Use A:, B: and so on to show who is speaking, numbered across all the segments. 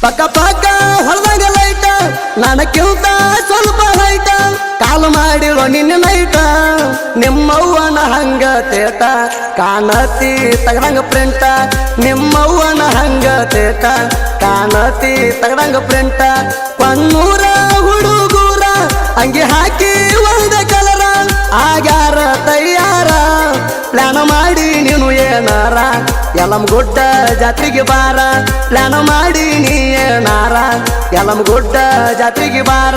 A: ಪಕ್ಕ ಪಕ್ಕ ಹೊಲದಾಗ ಲೈಟ ನನಕ್ಕಿಂತ ಸ್ವಲ್ಪ ಹೈಟ ಕಾಲು ಮಾಡಿರೋ ನಿನ್ನ ನೈಟ ನಿಮ್ಮವ್ವನ ಹಂಗ ತೇಟ ಕಾಣತಿ ತಗದಂಗ ಪ್ರಿಂಟ ನಿಮ್ಮವ್ವನ ಹಂಗ ತೇಟ ಕಾಣತಿ ತಗದಂಗ ಪ್ರಿಂಟ ಕೊನ್ನೂರ ಹುಡುಗೂರ ಅಂಗಿ ಹಾಕಿ ಒಂದ ಕಲರ ಆಗ್ಯಾರ ತಯ್ಯಾರ ಪ್ಲಾನ್ ಮಾಡಿ ನೀನು ಏನಾರ ಯಲಮಗುಡ್ಡ ಜಾತ್ರೆಗೆ ಬಾರ ಪ್ಲಾನ್ ಮಾಡಿ ನೀ ಏನಾರ ಯಲಮಗುಡ್ಡ ಜಾತ್ರೆಗೆ ಬಾರ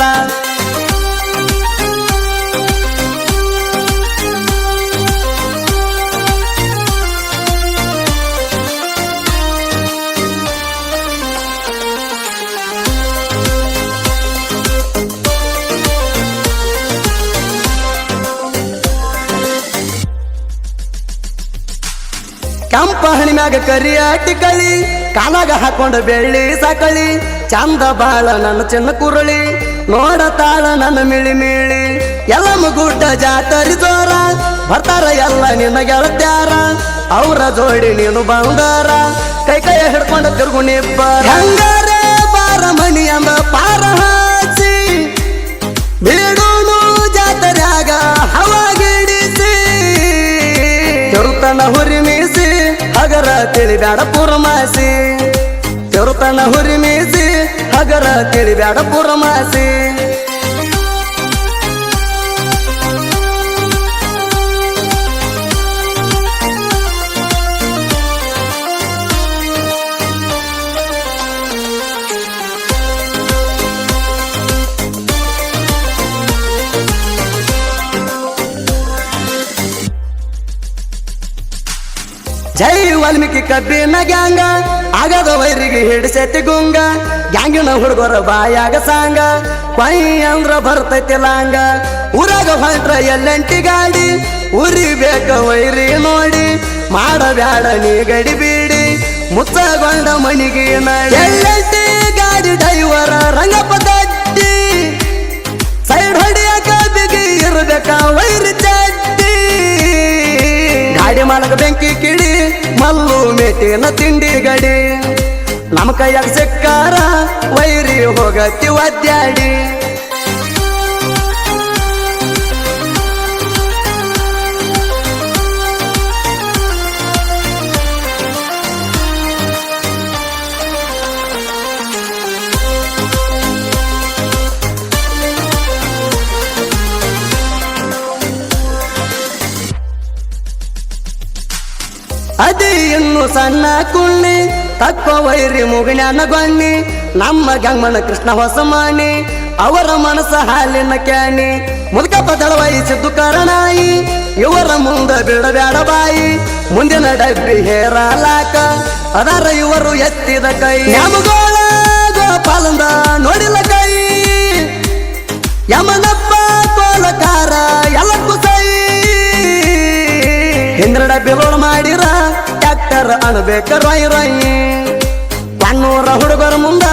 A: ಕೆಂಪ ಹಣಿಮ್ಯಾಗ ಕರಿಯ ಟಿಕಳಿ ಕಾಲಾಗ ಹಾಕೊಂಡ ಬೆಳ್ಳಿ ಸಕಳಿ ಚಂದ ಬಾಳ ನನ್ನ ಚಿನ್ನ ಕುರಳಿ ನೋಡತಾಳ ನನ್ನ ಮಿಳಿ ಮಿಳಿ ಯಲಮಗುಡ್ಡ ಜಾತರಿ ಜೋರ ಬರ್ತಾರ ಎಲ್ಲ ನಿನ್ನ ಗೆಳತ್ಯಾರ ಅವ್ರ ಜೋಡಿ ನೀನು ಬಂದಾರ ಕೈ ಕೈ ಹಿಡ್ಕೊಂಡ ತಿರುಗು ನಿಬ್ಬರ ಹಂಗಾರೆ ಬಾರ ಮಣಿ ಅಂದ ಪಾರ ಹಾಸಿ ಬೀಡೂನು ಜಾತರ್ಯಾಗ ಹವಾಗಿಡಿಸಿ ತಿರುತನ ಹುರಿಮೀಸಿ ಹಗರ ತಿಳಿಬ್ಯಾಡ ಪುರಮಾಸಿ ತಿರುತನ ಹುರಿಮೀಸಿ ಹಗರ ತಿಳಿಬ್ಯಾಡ ಪುರಮಾಸಿ ಜೈ ವಾಲ್ಮೀಕಿ ಕಬ್ಬಿನ ಗ್ಯಾಂಗ ಆಗದ ವೈರಿಗೆ ಹಿಡಿಸೈತಿ ಗುಂಗ ಗ್ಯಾಂಗಿನ ಹುಡುಗರ ಬಾಯಾಗ ಸಾಂಗ ಪೈ ಅಂದ್ರ ಬರ್ತೈತಿ ಲಾಂಗ ಊರಾಗ ಹೊಂಟ್ರ ಎಲ್ಲಂಟಿ ಗಾಡಿ ಉರಿಬೇಕ ವೈರಿ ನೋಡಿ ಮಾಡಬ್ಯಾಡ ನೀ ಗಡಿ ಬೀಡಿ ಮುಚ್ಚಗೊಂಡ ಮನಿಗೆ ಎಲ್ಲಂಟಿ ಗಾಡಿ ಡ್ರೈವರ ರಂಗಪ್ಪ ದಡ್ಡಿ ಸೈಡ್ ಹೊಡಿಯಾಕ ಬಿಗಿ ಇರ್ಬೇಕ ವೈರಿ ಚಡ್ಡಿ ಗಾಡಿ ಮಾಲಕ ಬೆಂಕಿ ಕಿಡಿ ಮಲ್ಲು ಮೇಟಿನ ತಿಂಡಿ ಗಡಿ ನಮ್ಮ ಕೈಯಾಗ ಸಿಕ್ಕಾರ ವೈರಿ ಹೋಗತಿ ಒದ್ಯಾಡಿ ಅದೇ ಇನ್ನು ಸಣ್ಣ ಕುಣ್ಣಿ ತಕ್ಕೋ ವೈರಿ ಮುಗಿಣ್ಯಾನ ಗೊಣ್ಣಿ ನಮ್ಮ ಗಂಗಮನ ಕೃಷ್ಣ ಹೊಸಮಾನಿ ಅವರ ಮನಸ್ಸ ಹಾಲಿನ ಕ್ಯಾನಿ ಮುದುಕಪ್ಪ ದಳವಾಯಿಸಿದ್ದು ಕರಣಾಯಿ ಇವರ ಮುಂದ ಬಿಡಬ್ಯಾಡ ಬಾಯಿ ಮುಂದಿನ ಡಬ್ಬಿ ಹೇರಲಾಕ ಅದರ ಇವರು ಎತ್ತಿದ ಕೈ ಯಮಗೋಳ ಗೋಪಾಲಂದ ನೋಡಿಲ್ಲ ಕೈ ಯಮನಪ್ಪ ಕೋಲಕಾರ ಎಲ್ಲ ಕುಸೈ ಹಿಂದ್ರ ಡಬ್ಬಿ ರೋಡ್ ಮಾಡಿರ ಟ್ಯಾಕ್ಟರ್ ಅಣಬೇಕ ರೊಯ್ ರೊಯ್ ಕಣ್ಣೂರ ಹುಡುಗರ ಮುಂದ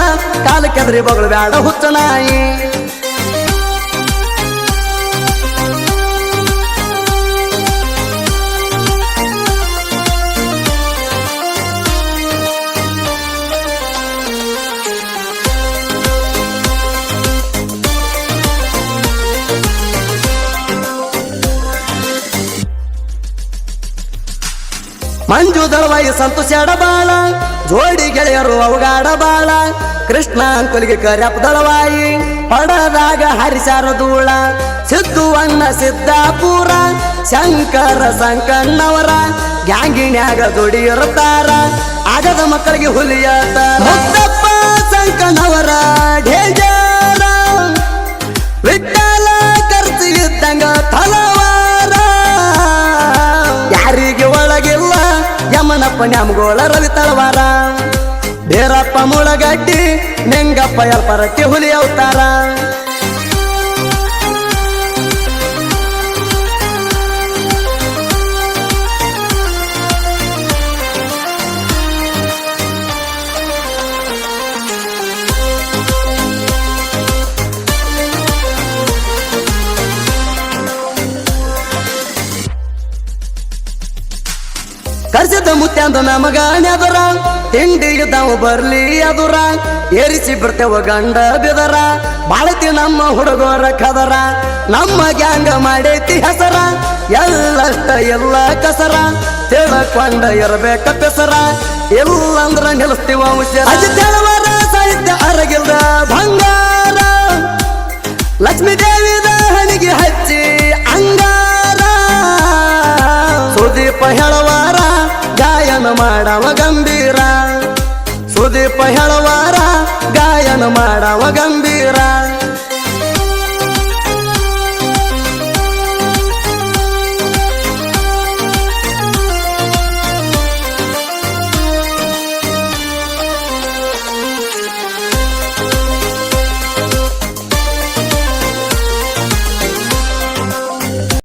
A: ಕಾಲ ಕೆದರಿ ಬಗಳು ಬ್ಯಾಡ ಹುಚ್ಚನಾಯಿ ಮಂಜು ದಳವಾಯಿ ಸಂತೋಷ ಬಾಳ ಜೋಡಿ ಗೆಳೆಯರು ಅವಗಾಡ ಬಾಳ ಕೃಷ್ಣ ಅಂಕಲಿಗೆ ಕರ್ಯಪ್ಪ ದಳವಾಯಿ ಪಡದಾಗ ಹರಿಸಾರ ಧೂಳ ಸಿದ್ದು ಅಣ್ಣ ಸಿದ್ದಾಪುರ ಶಂಕರ ಸಂಕಣ್ಣವರ ಗ್ಯಾಂಗಿನ್ಯಾಗ ದುಡಿಯಿರ್ತಾರ ಆಗದ ಮಕ್ಕಳಿಗೆ ಹುಲಿಯತಾರ ಮುದ್ದಪ್ಪ ಸಂಕಣ್ಣವರ ಢೇಜಾರ ವಿಠಲ ಖರ್ಚು ಇದ್ದಂಗ ತಲವಾರ ಯಾರಿಗೆ ಒಳಗಿಲ್ಲ ಯಮನಪ್ಪ ನ್ಯಾಮಗೋಳ ರವಿ ತಳವಾರ ಬೇರಪ್ಪ ಮುಳಗಡ್ಡಿ ನೆಂಗಪ್ಪ ಎಲ್ಪರಕ್ಕೆ ಹುಲಿ ಅವತಾರ ಕರ್ಸಿದ ಮುತ್ಯಾಂದ ನಮಗ ನೆದರ ತಿಂಡಿ ಇದ್ದಾವ ಬರ್ಲಿ ಅದುರ ಏರಿಸಿ ಬಿಡ್ತೇವ ಗಂಡ ಬಿದರ ಬಾಳತಿ ನಮ್ಮ ಹುಡುಗರ ಕದರ ನಮ್ಮ ಗ್ಯಾಂಗ ಮಾಡೈತಿ ಹೆಸರ ಎಲ್ಲಷ್ಟ ಎಲ್ಲ ಕಸರ ತಿಳ್ಕೊಂಡ ಇರಬೇಕ ಬೆಸರ ಇಲ್ಲಂದ್ರ ನಿಲ್ಲಿಸ್ತೀವ ಅಜಿತೇಳವರ ಸಾಹಿತ್ಯ ಅರಗಿಲ್ದ ಬಂಗಾರ ಲಕ್ಷ್ಮೀ ದೇವಿದ ಹಣಿಗೆ ಹಚ್ಚಿ ಅಂಗಾರ ಸುದೀಪ ಹೇಳವಾರ ಗಾಯನ ಮಾಡವ ಗಂಭೀರ ಸುದೀಪ ಹೇಳವಾರ ಗಾಯನ ಮಾಡವ ಗಂಭೀರ